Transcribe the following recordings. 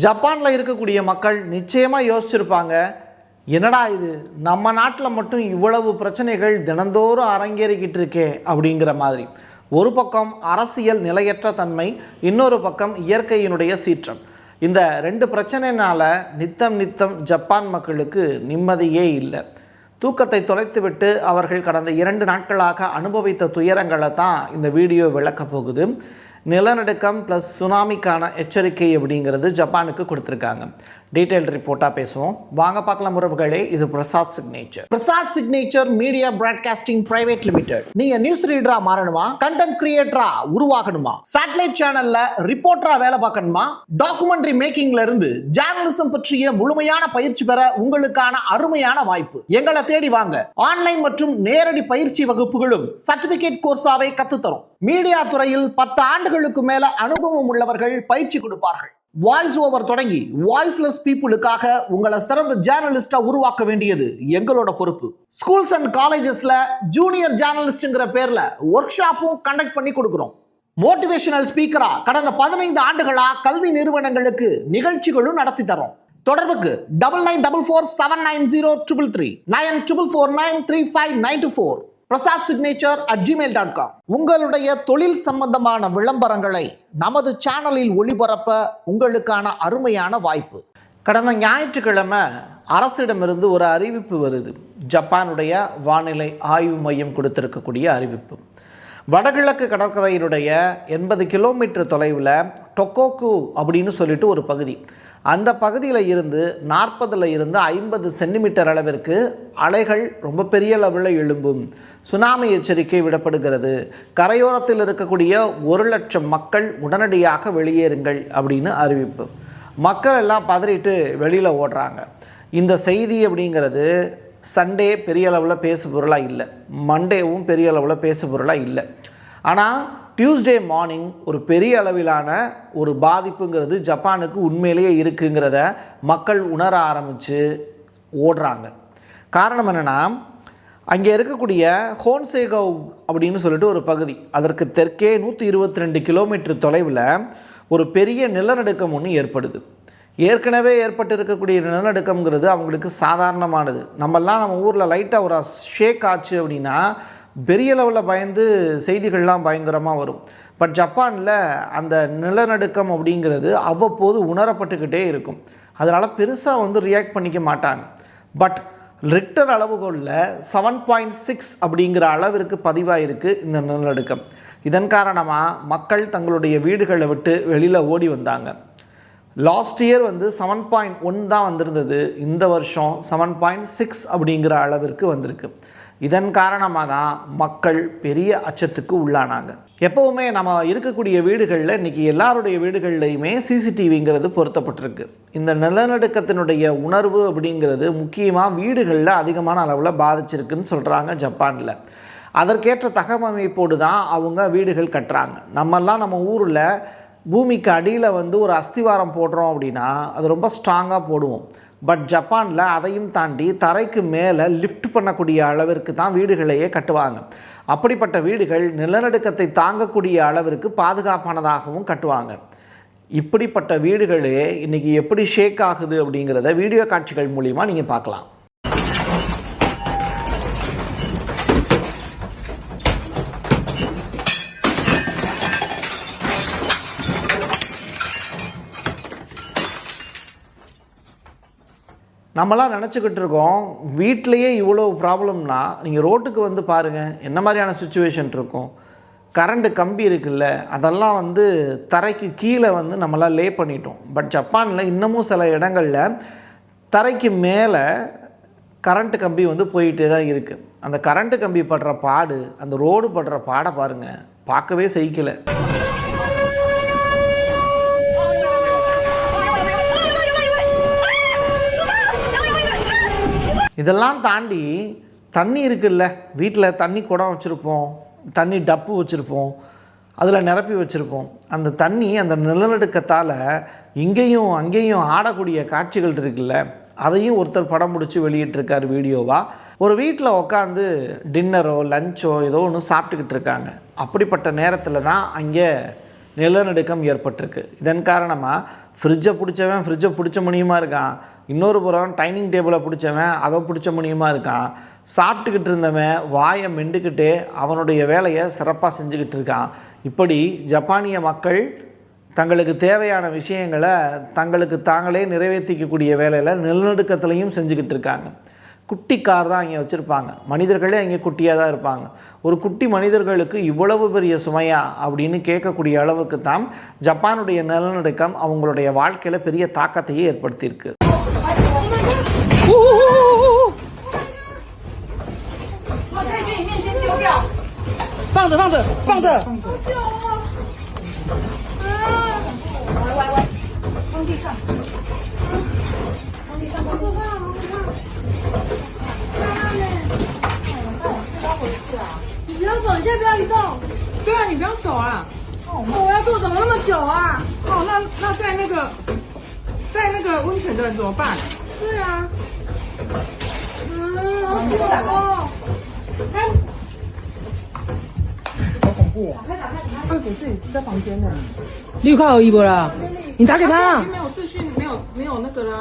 ஜப்பானில் இருக்கக்கூடிய மக்கள் நிச்சயமாக யோசிச்சிருப்பாங்க, என்னடா இது நம்ம நாட்டில் மட்டும் இவ்வளவு பிரச்சனைகள் தினந்தோறும் அரங்கேறிக்கிட்டு இருக்கே அப்படிங்கிற மாதிரி. ஒரு பக்கம் அரசியல் நிலையற்ற தன்மை, இன்னொரு பக்கம் இயற்கையினுடைய சீற்றம். இந்த ரெண்டு பிரச்சனைனால நித்தம் ஜப்பான் மக்களுக்கு நிம்மதியே இல்லை. தூக்கத்தை தொலைத்துவிட்டு அவர்கள் கடந்த 2 நாட்களாக அனுபவித்த துயரங்களை தான் இந்த வீடியோ விளக்க போகுது. நிலநடுக்கம் ப்ளஸ் சுனாமிக்கான எச்சரிக்கை அப்படிங்கிறது ஜப்பானுக்கு கொடுத்துருக்காங்க. டீட்டெயில் ரிப்போர்ட்டாக பேசுவோம், வாங்க பார்க்கலாம் உறவுகளே. இது Prasad signature media broadcasting private limited. நீங்க நியூஸ் ரீடரா மாறணுமா, கண்டென்ட் கிரியேட்டரா உருவாகணுமா, சேட்டலைட் சேனல்ல ரிப்போர்ட்டரா வேலை பார்க்கணுமா, டாக்குமெண்ட்ரி மேக்கிங்ல இருந்து ஜேர்னலிசம் பற்றிய முழுமையான பயிற்சி பெற உங்களுக்கான அருமையான வாய்ப்பு. எங்களை தேடி வாங்க. ஆன்லைன் மற்றும் நேரடி பயிற்சி வகுப்புகளும் சர்டிபிகேட் கோர்ஸாவே கத்துத்தரும். மீடியா துறையில் 10 ஆண்டுகளுக்கு மேல அனுபவம் உள்ளவர்கள் பயிற்சி கொடுப்பார்கள். வாய்ஸ் ஓவர் தொடங்கி வாய்ஸ்லெஸ் பீப்புளுக்காக உங்களை சிறந்த ஜேர்னலிஸ்டா உருவாக்க வேண்டியது எங்களோட பொறுப்பு. ஸ்கூல்ஸ் அண்ட் காலேஜஸ்ல ஜூனியர் ஜேர்னலிஸ்ட்ங்கிற பேர்ல ஒர்க் ஷாப்பும் கண்டக்ட் பண்ணி கொடுக்கிறோம். மோட்டிவேஷனல் ஸ்பீக்கரா கடந்த 15 ஆண்டுகளா கல்வி நிறுவனங்களுக்கு நிகழ்ச்சிகளும் நடத்தி தரோம். தொடர்புக்கு 9944790333 94493594 prasad@gmail.com. உங்களுடைய தொழில் சம்பந்தமான விளம்பரங்களை நமது சேனலில் ஒளிபரப்ப உங்களுக்கான அருமையான வாய்ப்பு. கடந்த ஞாயிற்றுக்கிழமை அரசிடமிருந்து ஒரு அறிவிப்பு வருது. ஜப்பானுடைய வானிலை ஆய்வு மையம் கொடுத்திருக்கக்கூடிய அறிவிப்பு. வடகிழக்கு கடற்கரையினுடைய 80 கிலோமீட்டர் தொலைவில் டொக்கோக்கு அப்படின்னு சொல்லிட்டு ஒரு பகுதி, அந்த பகுதியில் இருந்து 40 இருந்து 50 சென்டிமீட்டர் அளவிற்கு அலைகள் ரொம்ப பெரிய லெவலில் எழும்பும், சுனாமி எச்சரிக்கை விடப்படுகிறது, கரையோரத்தில் இருக்கக்கூடிய 1,00,000 மக்கள் உடனடியாக வெளியேறுங்கள் அப்படின்னு அறிவிப்பு. மக்கள் எல்லாம் பதறிட்டு வெளியில் ஓடுறாங்க. இந்த செய்தி அப்படிங்கிறது சண்டே பெரிய அளவில் பேசு பொருளாக இல்லை, மண்டேவும் பெரிய அளவில் பேசு பொருளாக இல்லை. ஆனால் டியூஸ்டே மார்னிங் ஒரு பெரிய அளவிலான ஒரு பாதிப்புங்கிறது ஜப்பானுக்கு உண்மையிலேயே இருக்குங்கிறத மக்கள் உணர ஆரம்பித்து ஓடுறாங்க. காரணம் என்னென்னா, அங்கே இருக்கக்கூடிய ஹோன்சேகவ் அப்படின்னு சொல்லிட்டு ஒரு பகுதி, அதற்கு தெற்கே 122 கிலோமீட்டர் தொலைவில் ஒரு பெரிய நிலநடுக்கம் ஒன்று ஏற்படுது. ஏற்கனவே ஏற்பட்டு இருக்கக்கூடிய நிலநடுக்கம்ங்கிறது அவங்களுக்கு சாதாரணமானது. நம்ம ஊரில் லைட்டாக ஒரு ஷேக் ஆச்சு அப்படின்னா பெரிய லெவலில் பயந்து செய்திகள்லாம் பயங்கரமாக வரும். பட் ஜப்பானில் அந்த நிலநடுக்கம் அப்படிங்கிறது அவ்வப்போது உணரப்பட்டுக்கிட்டே இருக்கும். அதனால் பெருசாக ரியாக்ட் பண்ணிக்க மாட்டாங்க. பட் ரிக்டர் அளவுகோலில் 7.6 அப்படிங்கிற அளவிற்கு பதிவாயிருக்கு இந்த நிலநடுக்கம். இதன் காரணமாக மக்கள் தங்களுடைய வீடுகளை விட்டு வெளியில் ஓடி வந்தாங்க. லாஸ்ட் இயர் 7.1 தான் வந்திருந்தது, இந்த வருஷம் 7.6 அப்படிங்கிற அளவிற்கு வந்திருக்கு. இதன் காரணமாக தான் மக்கள் பெரிய அச்சத்துக்கு உள்ளானாங்க. எப்போவுமே நம்ம இருக்கக்கூடிய வீடுகளில் இன்றைக்கி எல்லாருடைய வீடுகள்லையுமே சிசிடிவிங்கிறது பொருத்தப்பட்டிருக்கு. இந்த நிலநடுக்கத்தினுடைய உணர்வு அப்படிங்கிறது முக்கியமாக வீடுகளில் அதிகமான அளவில் பாதிச்சிருக்குன்னு சொல்கிறாங்க ஜப்பானில். அதற்கேற்ற தகவமைப்போடு தான் அவங்க வீடுகள் கட்டுறாங்க. நம்ம ஊரில் பூமிக்கு அடியில் ஒரு அஸ்திவாரம் போடுறோம் அப்படின்னா அது ரொம்ப ஸ்ட்ராங்காக போடுவோம். பட் ஜப்பானில் அதையும் தாண்டி தரைக்கு மேலே லிஃப்ட் பண்ணக்கூடிய அளவிற்கு தான் வீடுகளையே கட்டுவாங்க. அப்படிப்பட்ட வீடுகள் நிலநடுக்கத்தை தாங்கக்கூடிய அளவிற்கு பாதுகாப்பானதாகவும் கட்டுவாங்க. இப்படிப்பட்ட வீடுகளே இன்றைக்கி எப்படி ஷேக் ஆகுது அப்படிங்கிறத வீடியோ காட்சிகள் மூலிமா நீங்கள் பார்க்கலாம். நம்மளாம் நினச்சிக்கிட்டு இருக்கோம் வீட்டிலையே இவ்வளோ ப்ராப்ளம்னா, நீங்கள் ரோட்டுக்கு பாருங்கள் என்ன மாதிரியான சுச்சுவேஷன் இருக்கும். கரண்ட்டு கம்பி இருக்குல்ல, அதெல்லாம் தரைக்கு கீழே நம்மளாம் லே பண்ணிட்டோம். பட் ஜப்பானில் இன்னமும் சில இடங்களில் தரைக்கு மேலே கரண்ட்டு கம்பி போயிட்டே தான் இருக்குது. அந்த கரண்ட்டு கம்பி படுற பாடு, அந்த ரோடு படுற பாடை பாருங்கள், பார்க்கவே சகிக்கலை. இதெல்லாம் தாண்டி தண்ணி இருக்குல்ல, வீட்டில் தண்ணி குடம் வச்சுருப்போம், தண்ணி டப்பு வச்சுருப்போம், அதில் நிரப்பி வச்சுருப்போம். அந்த தண்ணி அந்த நிலநடுக்கத்தால் இங்கேயும் அங்கேயும் ஆடக்கூடிய காட்சிகள் இருக்குல்ல, அதையும் ஒருத்தர் படம் பிடிச்சி வெளியிட்டிருக்கார் வீடியோவாக. ஒரு வீட்டில் உட்காந்து டின்னரோ லஞ்சோ ஏதோ ஒன்று சாப்பிட்டுக்கிட்டு இருக்காங்க. அப்படிப்பட்ட நேரத்தில் தான் அங்கே நிலநடுக்கம் ஏற்பட்டிருக்கு. இதன் காரணமாக ஃப்ரிட்ஜை பிடிச்சவன் ஃப்ரிட்ஜை பிடிச்ச முடியுமா இருக்கான், இன்னொரு புறம் டைனிங் டேபிளை பிடிச்சவன் அதை பிடிச்ச முடியுமா இருக்கான், சாப்பிட்டுக்கிட்டு இருந்தவன் வாயை மெண்டுக்கிட்டே அவனுடைய வேலையை சிறப்பாக செஞ்சுக்கிட்டு இருக்கான். இப்படி ஜப்பானிய மக்கள் தங்களுக்கு தேவையான விஷயங்களை தங்களுக்கு தாங்களே நிறைவேற்றிக்கக்கூடிய வேலையில் நிலநடுக்கத்துலையும் செஞ்சுக்கிட்டு இருக்காங்க. குட்டி கார் தான் இங்கே வச்சுருப்பாங்க, மனிதர்களே இங்கே குட்டியாக தான் இருப்பாங்க. ஒரு குட்டி மனிதர்களுக்கு இவ்வளவு பெரிய சுமையா அப்படின்னு கேட்கக்கூடிய அளவுக்கு தான் ஜப்பானுடைய நிலநடுக்கம் அவங்களுடைய வாழ்க்கையில் பெரிய தாக்கத்தையே ஏற்படுத்தியிருக்கு.你不要走，你现在不要移动。对啊，你不要走啊！我要坐，怎么那么久啊？哦，那在那个温泉的人怎么办？对啊，好久哦。好恐怖哦！二姐自己在房间呢。绿卡有一波了，你打给他。已经没有视讯，没有那个了。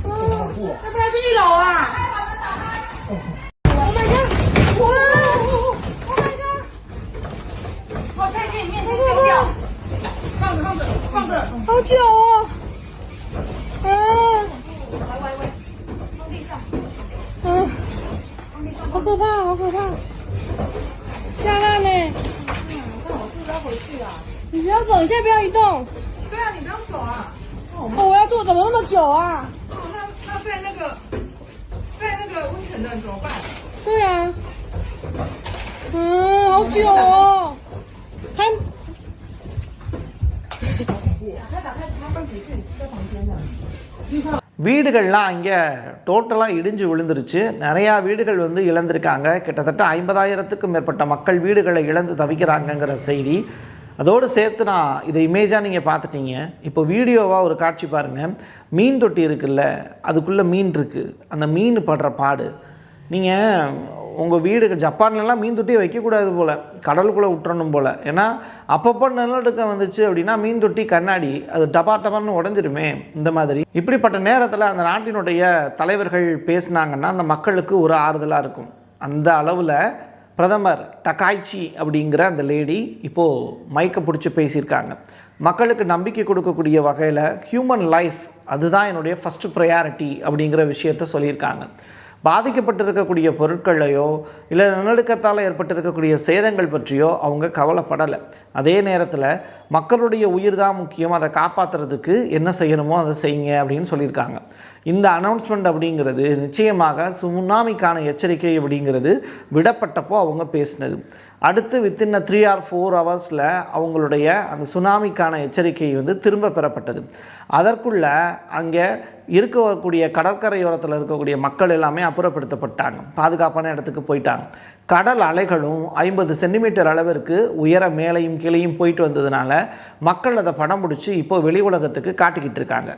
要不要去1楼啊？Oh my god！ 哇 ！Oh my god！ 我可以给你面线丢掉。放着。好久哦。放地上。好可怕，好可怕。下烂呢。我是不是要回去啊？你不要走，你现在不要移动。对啊，你不要走啊。我要坐，怎么那么久啊？那在那个温泉的人怎么办？对啊，好久哦，还打开，他二姐自己在房间呢。வீடுகள்லாம் இங்கே டோட்டலாக இடிஞ்சு விழுந்துருச்சு. நிறையா வீடுகள் வந்து இழந்திருக்காங்க. கிட்டத்தட்ட 50,000க்கும் மேற்பட்ட மக்கள் வீடுகளை இழந்து தவிக்கிறாங்கங்கிற செய்தி. அதோடு சேர்த்து நான் இதை இமேஜாக நீங்கள் பார்த்துட்டீங்க. இப்போ வீடியோவாக ஒரு காட்சி பாருங்கள். மீன் தொட்டி இருக்குல்ல, அதுக்குள்ளே மீன் இருக்குது. அந்த மீன் படுற பாடு நீங்கள் உங்கள் வீடு ஜப்பான்லலாம் மீன் தொட்டியை வைக்கக்கூடாது போல், கடலுக்குள்ளே விட்டுறணும் போல். ஏன்னா அப்பப்போ நிலநடுக்கம் வந்துச்சு அப்படின்னா மீன் தொட்டி கண்ணாடி அது டபார்னு உடஞ்சிருமே. இந்த மாதிரி இப்படிப்பட்ட நேரத்தில் அந்த நாட்டினுடைய தலைவர்கள் பேசினாங்கன்னா அந்த மக்களுக்கு ஒரு ஆறுதலாக இருக்கும். அந்த அளவில் பிரதமர் டகாய்ச்சி அப்படிங்கிற அந்த லேடி இப்போது மைக்கை பிடிச்சி பேசியிருக்காங்க. மக்களுக்கு நம்பிக்கை கொடுக்கக்கூடிய வகையில் ஹியூமன் லைஃப் அதுதான் என்னுடைய ஃபஸ்ட்டு ப்ரையாரிட்டி அப்படிங்கிற விஷயத்த சொல்லியிருக்காங்க. பாதிக்கப்பட்டிருக்கக்கூடிய பொருட்களையோ இல்லை நிலநடுக்கத்தால் ஏற்பட்டிருக்கக்கூடிய சேதங்கள் பற்றியோ அவங்க கவலைப்படலை. அதே நேரத்தில் மக்களுடைய உயிர் தான் முக்கியம், அதை காப்பாற்றுறதுக்கு என்ன செய்யணுமோ அதை செய்யுங்க அப்படின்னு சொல்லியிருக்காங்க. இந்த அனௌன்ஸ்மெண்ட் அப்படிங்கிறது நிச்சயமாக சுனாமிக்கான எச்சரிக்கை அப்படிங்கிறது விடப்பட்டப்போ அவங்க பேசினது. அடுத்து வித்தின் 3 or 4 ஹவர்ஸில் அவங்களுடைய அந்த சுனாமிக்கான எச்சரிக்கை வந்து திரும்ப பெறப்பட்டது. அதற்குள்ளே அங்கே இருக்கக்கூடிய கடற்கரையோரத்தில் இருக்கக்கூடிய மக்கள் எல்லாமே அப்புறப்படுத்தப்பட்டாங்க, பாதுகாப்பான இடத்துக்கு போயிட்டாங்க. கடல் அலைகளும் 50 சென்டிமீட்டர் அளவிற்கு உயர மேலையும் கீழையும் போயிட்டு வந்ததுனால மக்கள் அதை படம் பிடிச்சி இப்போ வெளி உலகத்துக்கு காட்டிக்கிட்டு இருக்காங்க.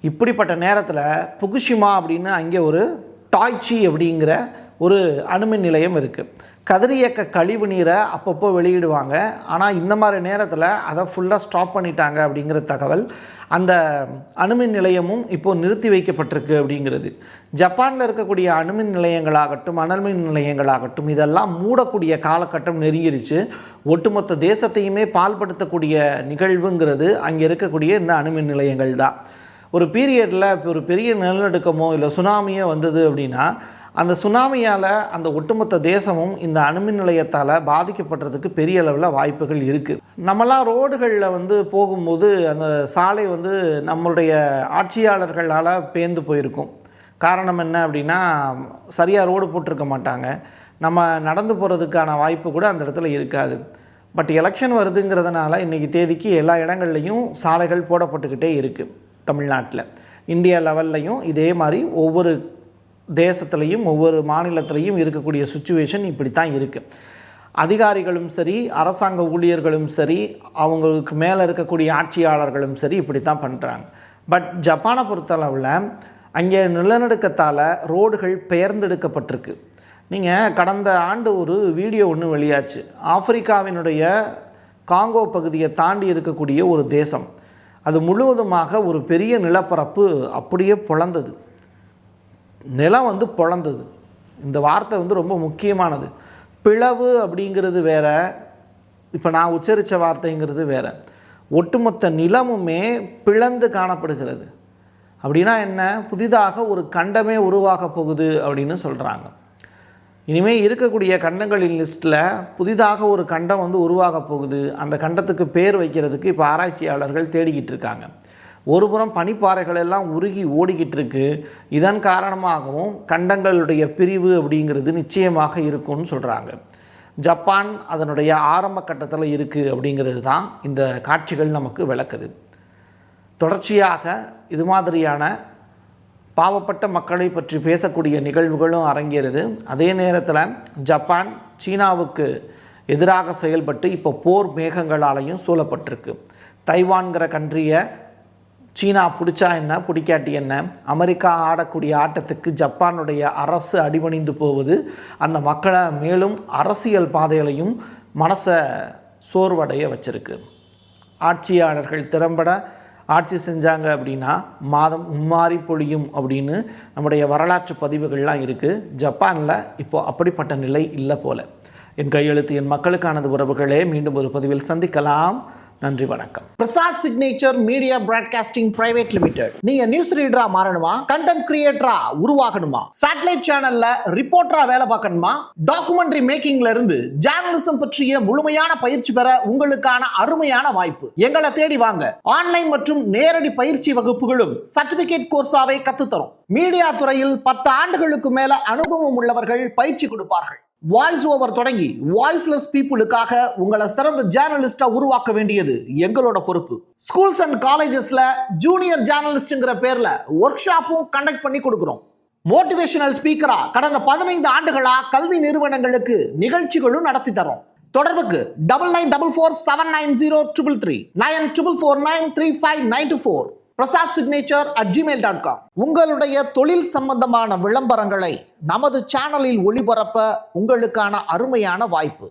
இப்படிப்பட்ட நேரத்தில் புகுஷிமா அப்படின்னு அங்கே ஒரு டாய்ச்சி அப்படிங்கிற ஒரு அணுமின் நிலையம் இருக்குது. கதிரியக்க கழிவு நீரை அப்பப்போ வெளியிடுவாங்க. ஆனால் இந்த மாதிரி நேரத்தில் அதை ஃபுல்லாக ஸ்டாப் பண்ணிட்டாங்க அப்படிங்கிற தகவல். அந்த அணுமின் நிலையமும் இப்போது நிறுத்தி வைக்கப்பட்டிருக்கு அப்படிங்கிறது. ஜப்பானில் இருக்கக்கூடிய அணுமின் நிலையங்களாகட்டும் அனல்மின் நிலையங்களாகட்டும் இதெல்லாம் மூடக்கூடிய காலகட்டம் நெருங்கிருச்சு. ஒட்டுமொத்த தேசத்தையுமே பால்படுத்தக்கூடிய நிகழ்வுங்கிறது அங்கே இருக்கக்கூடிய இந்த அணுமின் நிலையங்கள் தான். ஒரு பீரியடில் ஒரு பெரிய நிலநடுக்கமோ இல்லை சுனாமியோ வந்தது அப்படின்னா அந்த சுனாமியால் அந்த ஒட்டுமொத்த தேசமும் இந்த அணுமின் நிலையத்தால் பாதிக்கப்படுறதுக்கு பெரிய அளவில் வாய்ப்புகள் இருக்குது. நம்மளாம் ரோடுகளில் போகும்போது அந்த சாலை நம்மளுடைய ஆட்சியாளர்களால் பேர்ந்து போயிருக்கும். காரணம் என்ன அப்படின்னா சரியாக ரோடு போட்டிருக்க மாட்டாங்க. நம்ம நடந்து போகிறதுக்கான வாய்ப்பு கூட அந்த இடத்துல இருக்காது. பட் எலெக்ஷன் வருதுங்கிறதுனால இன்றைக்கி தேதிக்கு எல்லா இடங்கள்லையும் சாலைகள் போடப்பட்டுக்கிட்டே இருக்குது. தமிழ்நாட்டில் இந்தியா லெவல்லையும் இதே மாதிரி ஒவ்வொரு தேசத்துலேயும் ஒவ்வொரு மாநிலத்திலையும் இருக்கக்கூடிய சுச்சுவேஷன் இப்படி தான் இருக்குது. அதிகாரிகளும் சரி அரசாங்க ஊழியர்களும் சரி அவங்களுக்கு மேலே இருக்கக்கூடிய ஆட்சியாளர்களும் சரி இப்படி தான் பண்ணுறாங்க. பட் ஜப்பானை பொறுத்தளவில் அங்கே நிலநடுக்கத்தால் ரோடுகள் பெயர்ந்தெடுக்கப்பட்டிருக்கு. நீங்கள் கடந்த ஆண்டு ஒரு வீடியோ ஒன்று வெளியாச்சு. ஆப்பிரிக்காவினுடைய காங்கோ பகுதியை தாண்டி இருக்கக்கூடிய ஒரு தேசம், அது முழுவதுமாக ஒரு பெரிய நிலப்பரப்பு அப்படியே பொளந்தது. நிலம் பொளந்தது. இந்த வார்த்தை ரொம்ப முக்கியமானது. பிளவு அப்படிங்கிறது வேற, இப்போ நான் உச்சரித்த வார்த்தைங்கிறது வேற. ஒட்டுமொத்த நிலமுமே பிளந்து காணப்படுகிறது. அப்படின்னா என்ன? புதிதாக ஒரு கண்டமே உருவாக போகுது அப்படின்னு சொல்கிறாங்க. இனிமேல் இருக்கக்கூடிய கண்டங்களின் லிஸ்ட்டில் புதிதாக ஒரு கண்டம் உருவாக போகுது. அந்த கண்டத்துக்கு பேர் வைக்கிறதுக்கு இப்போ ஆராய்ச்சியாளர்கள் தேடிக்கிட்டு இருக்காங்க. ஒருபுறம் பனிப்பாறைகள் எல்லாம் உருகி ஓடிக்கிட்டு இருக்கு. இதன் காரணமாகவும் கண்டங்களுடைய பிரிவு அப்படிங்கிறது நிச்சயமாக இருக்கும்னு சொல்கிறாங்க. ஜப்பான் அதனுடைய ஆரம்ப கட்டத்தில் இருக்குது அப்படிங்கிறது தான் இந்த காட்சிகள் நமக்கு விளக்குது. தொடர்ச்சியாக இது மாதிரியான பாவப்பட்ட மக்களை பற்றி பேசக்கூடிய நிகழ்வுகளும் அரங்கேறுது. அதே நேரத்தில் ஜப்பான் சீனாவுக்கு எதிராக செயல்பட்டு இப்போ போர் மேகங்களாலையும் சூழப்பட்டிருக்கு. தைவான்கிற கண்ட்ரியை சீனா பிடிச்சா என்ன பிடிக்காட்டி என்ன, அமெரிக்கா ஆடக்கூடிய ஆட்டத்துக்கு ஜப்பானுடைய அரசு அடிபணிந்து போவது அந்த மக்களை மேலும் அரசியல் பாதைகளையும் மனசை சோர்வடைய வச்சிருக்கு. ஆட்சியாளர்கள் திறம்பட ஆட்சி செஞ்சாங்க அப்படின்னா மாதம் மும்மாறி பொழியும் அப்படின்னு நம்முடைய வரலாற்று பதிவுகள்லாம் இருக்குது. ஜப்பானில் இப்போது அப்படிப்பட்ட நிலை இல்லை போல. என் கையெழுத்து என் மக்களுக்கானது உறவுகளே. மீண்டும் ஒரு பதிவில் சந்திக்கலாம். நன்றி, வணக்கம். Prasad signature media broadcasting private limited. நீங்க நியூஸ் ரீடரா மாறணுமா, கண்டென்ட் கிரியேட்டரா உருவாகணுமா, சேட்டலைட் சேனல்ல ரிப்போர்ட்டரா வேலை பார்க்கணுமா, டாக்குமெண்ட்ரி மேக்கிங்ல இருந்து ஜேர்னலிசம் பற்றிய முழுமையான பயிற்சி பெற உங்களுக்கான அருமையான வாய்ப்பு. எங்களை தேடி வாங்க. ஆன்லைன் மற்றும் நேரடி பயிற்சி வகுப்புகளும் சர்டிபிகேட் கோர்ஸாவே கத்துத்தரும். மீடியா துறையில் 10 ஆண்டுகளுக்கு மேல அனுபவம் உள்ளவர்கள் பயிற்சி கொடுப்பார்கள். வாய்ஸ் ஓவர் தொடங்கி வாய்ஸ்லெஸ் பீப்புளுக்காக உங்களை சிறந்த ஜேர்னலிஸ்டா உருவாக்க வேண்டியது எங்களோட பொறுப்பு. ஸ்கூல்ஸ் அண்ட் காலேஜஸ்ல ஜூனியர் ஜேர்னலிஸ்ட்ங்கிற பேர்ல ஒர்க் ஷாப்பும் கண்டக்ட் பண்ணி கொடுக்கிறோம். மோட்டிவேஷனல் ஸ்பீக்கரா கடந்த 15 ஆண்டுகளா கல்வி நிறுவனங்களுக்கு நிகழ்ச்சிகளும் நடத்தி தரோம். தொடர்புக்கு 9944790333 94493594 prasadsignature@gmail.com. உங்களுடைய தொழில் சம்பந்தமான விளம்பரங்களை நமது சேனலில் ஒளிபரப்ப உங்களுக்கான அருமையான வாய்ப்பு.